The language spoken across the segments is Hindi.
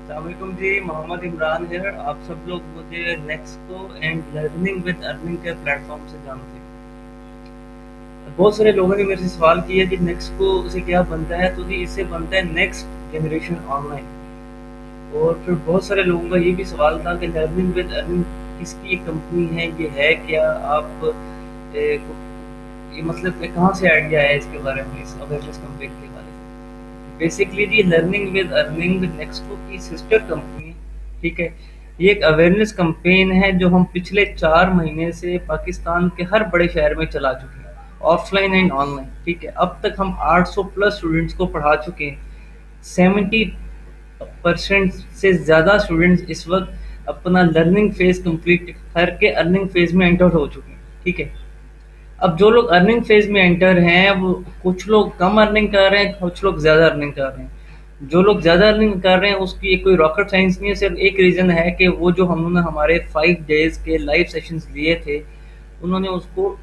अस्सलामुअलैकुम जी, मोहम्मद इमरान है। आप सब लोग मुझे नेक्स्को एंड लर्निंग विद अर्निंग के प्लेटफॉर्म से जानते हैं। बहुत सारे लोगों ने मेरे से सवाल किया कि नेक्स्को से क्या बनता है, तो जी इससे बनता है नेक्स्ट जनरेशन ऑनलाइन। और फिर बहुत सारे लोगों का ये भी सवाल था कि लर्निंग विद अर्निंग किसकी कंपनी है, ये है क्या? आप ये मतलब कहाँ से आइडिया है इसके बारे में, इस अवेयरनेस कैंपेन के बारे में? बेसिकली जी लर्निंग विद अर्निंग नेक्स्टो की सिस्टर कंपनी है। ठीक है, ये एक अवेयरनेस कैंपेन है जो हम पिछले 4 महीने से पाकिस्तान के हर बड़े शहर में चला चुके हैं, ऑफलाइन एंड ऑनलाइन। ठीक है, अब तक हम 800 प्लस स्टूडेंट्स को पढ़ा चुके हैं। 70% से ज़्यादा स्टूडेंट्स इस वक्त अपना लर्निंग फेज कंप्लीट करके अर्निंग फेज में एंटर हो चुके हैं। ठीक है, अब जो लोग अर्निंग फेज में एंटर हैं, वो कुछ लोग कम अर्निंग कर रहे हैं, कुछ लोग ज़्यादा अर्निंग कर रहे हैं। जो लोग ज़्यादा अर्निंग कर रहे हैं उसकी एक कोई रॉकेट साइंस नहीं है, सिर्फ एक रीज़न है कि वो जो हमने हमारे 5 डेज के लाइव सेशंस लिए थे, उन्होंने उसको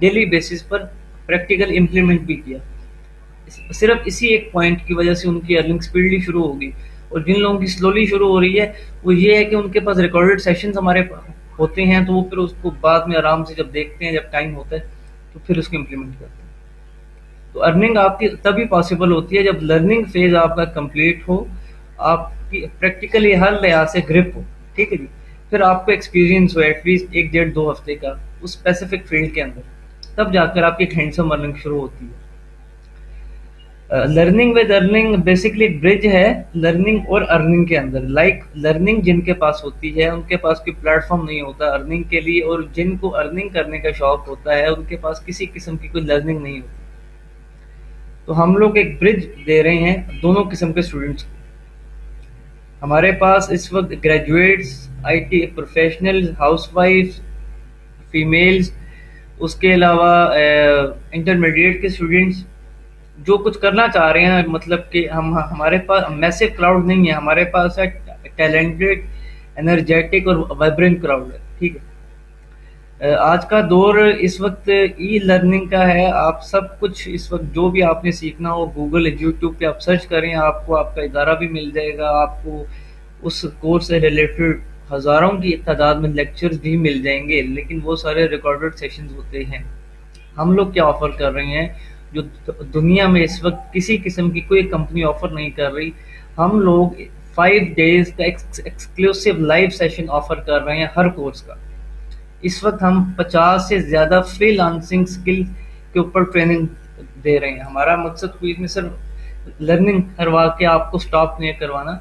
डेली बेसिस पर प्रैक्टिकल इम्प्लीमेंट भी किया। सिर्फ इसी एक पॉइंट की वजह से उनकी अर्निंग स्पीडली शुरू होगी। और जिन लोगों की स्लोली शुरू हो रही है, वो ये है कि उनके पास रिकॉर्डेड सेशंस हमारे होते हैं, तो वो फिर उसको बाद में आराम से जब देखते हैं, जब टाइम होता है, तो फिर उसको इम्प्लीमेंट करते हैं। तो अर्निंग आपकी तभी पॉसिबल होती है जब लर्निंग फेज आपका कंप्लीट हो, आपकी प्रैक्टिकली हर लिहाज से ग्रिप हो। ठीक है जी, फिर आपको एक्सपीरियंस हो एटलीस्ट 1 डेढ़ 2 हफ्ते का उस स्पेसिफिक फील्ड के अंदर, तब जाकर आपकी हैंडसम अर्निंग शुरू होती है। Learning with earning basically bridge है लर्निंग और अर्निंग के अंदर। लर्निंग जिनके पास होती है उनके पास कोई प्लेटफॉर्म नहीं होता अर्निंग के लिए, और जिनको अर्निंग करने का शौक होता है उनके पास किसी किस्म की कोई लर्निंग नहीं होती। तो हम लोग एक ब्रिज दे रहे हैं दोनों किस्म के स्टूडेंट्स को। हमारे पास इस वक्त ग्रेजुएट्स, आईटी प्रोफेशनल्स, हाउसवाइफ्स, फीमेल्स, उसके अलावा इंटरमीडिएट के स्टूडेंट्स जो कुछ करना चाह रहे हैं, मतलब कि हम हमारे पास मैसिव क्राउड नहीं है, हमारे पास है टैलेंटेड, एनर्जेटिक और वाइब्रेंट क्राउड है। ठीक है, आज का दौर इस वक्त ई लर्निंग का है। आप सब कुछ इस वक्त जो भी आपने सीखना हो, गूगल यूट्यूब पे आप सर्च करें, आपको आपका इदारा भी मिल जाएगा, आपको उस कोर्स से रिलेटेड हज़ारों की तादाद में लेक्चर्स भी मिल जाएंगे, लेकिन वो सारे रिकॉर्डेड सेशंस होते हैं। हम लोग क्या ऑफर कर रहे हैं जो दुनिया में इस वक्त किसी किस्म की कोई कंपनी ऑफर नहीं कर रही? हम लोग 5 डेज का एक्सक्लूसिव लाइव सेशन ऑफर कर रहे हैं हर कोर्स का। इस वक्त हम 50 से ज़्यादा फ्रीलांसिंग स्किल के ऊपर ट्रेनिंग दे रहे हैं। हमारा मकसद कोई इसमें सिर्फ लर्निंग करवा के आपको स्टॉप नहीं करवाना।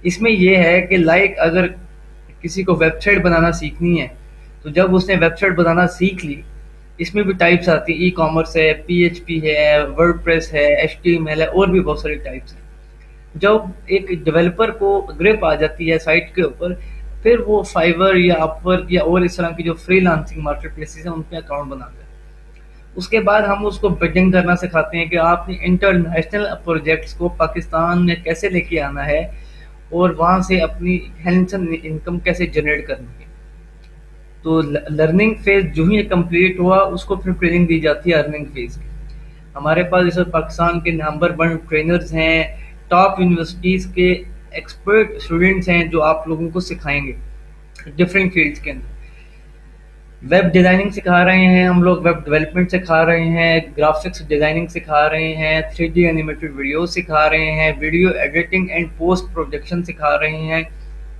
इसमें यह है कि अगर किसी को वेबसाइट बनाना सीखनी है, तो जब उसने वेबसाइट बनाना सीख ली, इसमें भी टाइप्स आती है, ई कॉमर्स है, पीएचपी है, वर्डप्रेस है, एचटीएमएल है, और भी बहुत सारी टाइप्स हैं। जब एक डेवलपर को ग्रिप आ जाती है साइट के ऊपर, फिर वो फाइवर या अपवर्क या और इस तरह की जो फ्रीलांसिंग मार्केट प्लेसेस हैं उन पे अकाउंट बनाता है। उसके बाद हम उसको बिडिंग करना सिखाते हैं कि आपने इंटरनेशनल प्रोजेक्ट्स को पाकिस्तान में कैसे लेके आना है और वहाँ से अपनी हैंडसम इनकम कैसे जनरेट करनी है। तो लर्निंग फेज जो ही कंप्लीट हुआ, उसको फिर ट्रेनिंग दी जाती है अर्निंग फेज की। हमारे पास इस वक्त पाकिस्तान के नंबर 1 ट्रेनर्स हैं, टॉप यूनिवर्सिटीज़ के एक्सपर्ट स्टूडेंट्स हैं जो आप लोगों को सिखाएंगे डिफरेंट फील्ड्स के अंदर। वेब डिज़ाइनिंग सिखा रहे हैं हम लोग, वेब डेवलपमेंट सिखा रहे हैं, ग्राफिक्स डिज़ाइनिंग सिखा रहे हैं, 3D एनिमेटेड वीडियो सिखा रहे हैं, video editing and post production सिखा रहे हैं,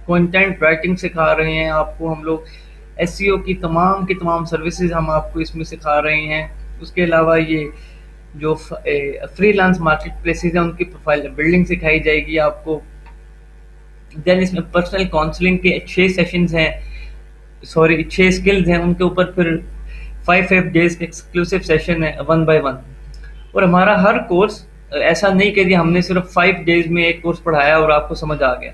कंटेंट राइटिंग सिखा रहे हैं आपको हम लोग, एसईओ की तमाम सर्विसेज हम आपको इसमें सिखा रहे हैं। उसके अलावा ये जो फ्रीलांस मार्केट प्लेसेस हैं उनकी प्रोफाइल बिल्डिंग सिखाई जाएगी आपको। देन इसमें पर्सनल काउंसलिंग के 6 सेशंस हैं, सॉरी 6 स्किल्स हैं, उनके ऊपर फिर 5 डेज के एक्सक्लूसिव सेशन है 1 बाय 1। और हमारा हर कोर्स ऐसा नहीं कि जी हमने सिर्फ 5 डेज में एक कोर्स पढ़ाया और आपको समझ आ गया।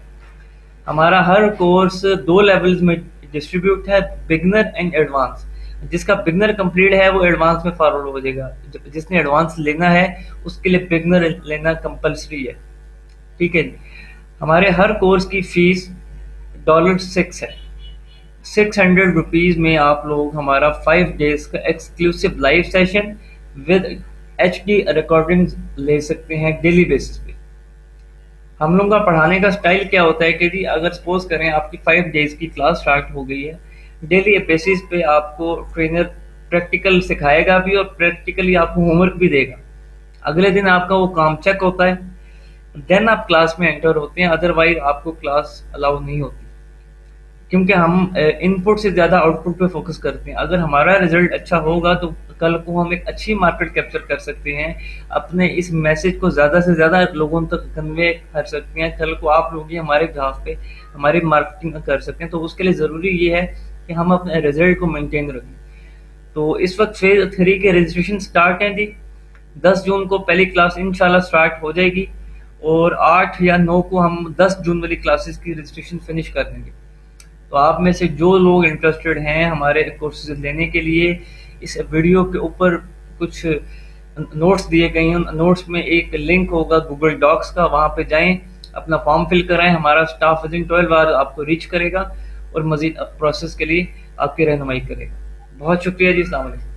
हमारा हर कोर्स 2 लेवल्स में डिस्ट्रीब्यूट है, बिगनर एंड एडवांस। जिसका बिगनर कंप्लीट है वो एडवांस में फॉरवर्ड हो जाएगा, जिसने एडवांस लेना है उसके लिए बिगनर लेना कंपलसरी है। ठीक है, हमारे हर कोर्स की फीस $6 है। ₹600 में आप लोग हमारा 5 डेज का exclusive live session with HD recording ले सकते हैं डेली बेसिस पे। हम लोगों का पढ़ाने का स्टाइल क्या होता है कि जी अगर सपोज करें आपकी 5 डेज की क्लास स्टार्ट हो गई है, डेली बेसिस पे आपको ट्रेनर प्रैक्टिकल सिखाएगा भी और प्रैक्टिकली आपको होमवर्क भी देगा। अगले दिन आपका वो काम चेक होता है, देन आप क्लास में एंटर होते हैं, अदरवाइज आपको क्लास अलाउ नहीं होती। क्योंकि हम इनपुट से ज़्यादा आउटपुट पे फोकस करते हैं। अगर हमारा रिजल्ट अच्छा होगा तो कल को हम एक अच्छी मार्केट कैप्चर कर सकते हैं, अपने इस मैसेज को ज़्यादा से ज़्यादा लोगों तक कन्वे कर सकते हैं। कल को आप लोग ही हमारे बिहाफ पे हमारी मार्केटिंग कर सकते हैं। तो उसके लिए ज़रूरी ये है कि हम अपने रिजल्ट को मेंटेन रखें। तो इस वक्त फेज 3 के रजिस्ट्रेशन स्टार्ट हैं जी। 10 जून को पहली क्लास इंशाल्लाह स्टार्ट हो जाएगी और 8 या 9 को हम 10 जून वाली क्लासेस की रजिस्ट्रेशन फिनिश कर देंगे। तो आप में से जो लोग इंटरेस्टेड हैं हमारे कोर्सेज लेने के लिए, इस वीडियो के ऊपर कुछ नोट्स दिए गए हैं, उन नोट्स में एक लिंक होगा गूगल डॉक्स का, वहाँ पे जाएं, अपना फॉर्म फिल कराएं, हमारा स्टाफ विदिन 12 आवर आपको रीच करेगा और मजीद प्रोसेस के लिए आपकी रहनुमाई करेगा। बहुत शुक्रिया जी, अस्सलाम वालेकुम।